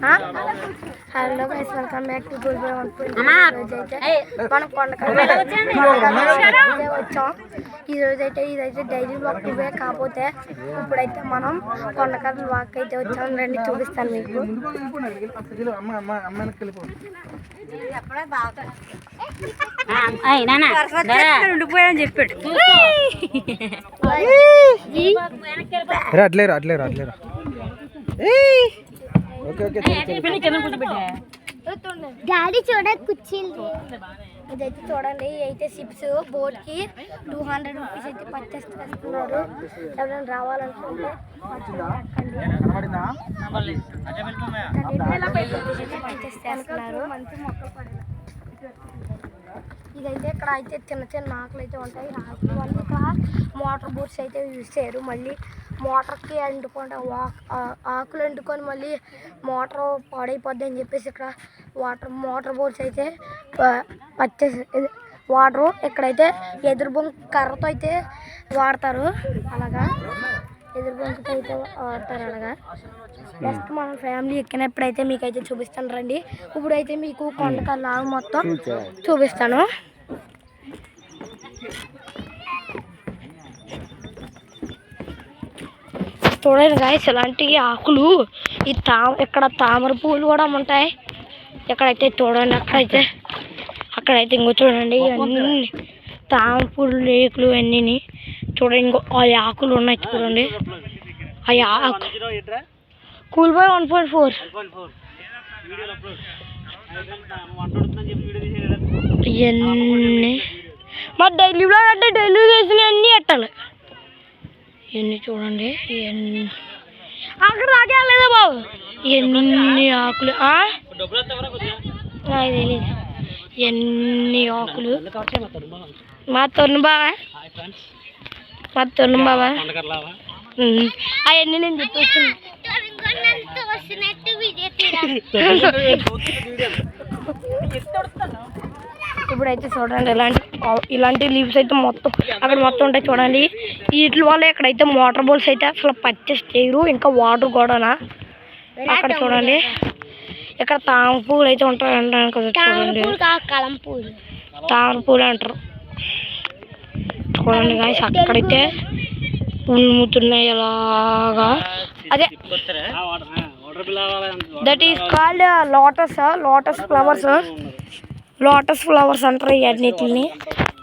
Hello guys, welcome back to Google 1.0. మనం కొండకల్ వచ్చాం. ఇదైతే డైలీ వాక్ టూవే, కాకపోతే ఇప్పుడైతే మనం కొండకల్ వాక్ అయితే వచ్చాం. రండి చూపిస్తాను మీకు. ఉండిపోయాని చెప్పాడు. అట్లేరా గాడి చూడ కుర్చీలు. ఇదైతే చూడండి, అయితే సిప్స్ బోట్ కి 200 రూపీస్ అయితే పర్చేస్ చేస్తున్నారు. ఎవరైనా రావాలనుకుంటే పర్చేస్ చేస్తున్నారు. ఇదైతే ఇక్కడ అయితే చిన్న చిన్న ఆకులు అయితే ఉంటాయి. ఆకులు వల్ల ఇక్కడ మోటార్ బోట్స్ అయితే యూజ్ చేయరు. మళ్ళీ మోటార్కి అంటుకుంటే ఆకులు అంటుకొని మళ్ళీ మోటార్ పాడైపోద్ది అని చెప్పేసి ఇక్కడ మోటార్ బోట్స్ అయితే పర్చేస్ వాటరు ఇక్కడైతే ఎదురు బొంకు కర్రతో అయితే వాడతారు. అలాగా ఎదురు బొంకుతో అయితే వాడతారు. అలాగా నెక్స్ట్ మన ఫ్యామిలీ ఎక్కినప్పుడైతే మీకైతే చూపిస్తాను. రండి, ఇప్పుడైతే మీకు కొండకల్ లాగా మొత్తం చూపిస్తాను. చూడండి గాయస్, ఇలాంటి ఆకులు ఇక్కడ తామర పువ్వులు కూడా ఉంటాయి. ఎక్కడైతే చూడండి, అక్కడైతే ఇంకో చూడండి, అన్ని తామర పువ్వులు రేకులు అన్నీ చూడండి. ఇంకో ఆ ఆకులు ఉన్నాయి చూడండి. ఆ ఆకు కూల్బాయ్ 1.4 ఇవన్నీ మా డైలీ బ్లాగ్ అంటే డైలీ వేసిన అన్నీ ఎట్టాలి. ఇవన్నీ చూడండి, ఇవన్నీ అక్కడ రాకేలేదా బాబు. ఇవన్నీ ఆకులు తెలియదు. ఇవన్నీ ఆకులు మా తొన్ను బావా అవన్నీ నేను చెప్పేస్తాను. ఇప్పుడైతే చూడండి, ఇలాంటి లీవ్స్ అయితే అక్కడ మొత్తం ఉంటాయి చూడండి. వీటి వల్ల ఇక్కడైతే మోటార్ బోల్స్ అయితే అసలు పర్చేస్ చేయరు. ఇంకా వాటర్ కూడా అక్కడ చూడండి. ఇక్కడ తామర పూలు అయితే ఉంటాయి అంటాను కదా చూడండి. తామర పూలు అంటారు చూడండి గాయస్. అక్కడైతే పూలు మూతున్నాయి అలాగా. అదే that is called lotus flowers అంటారు ఇవన్నిటిని.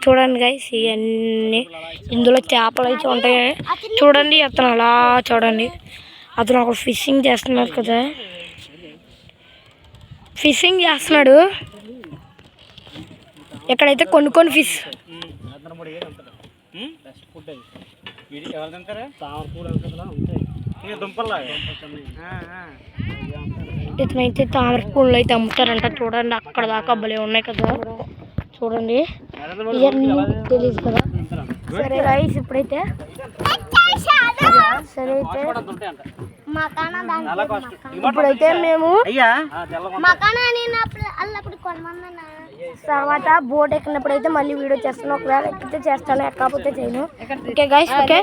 చూడండి గైస్, ఇవన్నీ ఇందులో చేపలు అయితే ఉంటాయి చూడండి. అతను అలా చూడండి, అతను ఒక ఫిషింగ్ చేస్తున్నాడు కదా, ఫిషింగ్ చేస్తున్నాడు. ఇక్కడైతే కొన్ని ఫిష్ ఇతనైతే తామర పూలు అయితే అమ్ముతారంట చూడండి. అక్కడ దాకా భలే ఉన్నాయి కదా చూడండి. ఇవన్నీ తెలియదు కదా. సరే రైస్, ఇప్పుడైతే మేము తర్వాత బోట్ ఎక్కినప్పుడు అయితే మళ్ళీ వీడియో చేస్తాను. ఒకవేళ ఎక్కితే చేస్తాను, ఎక్కకపోతే చేయను. Okay guys, okay.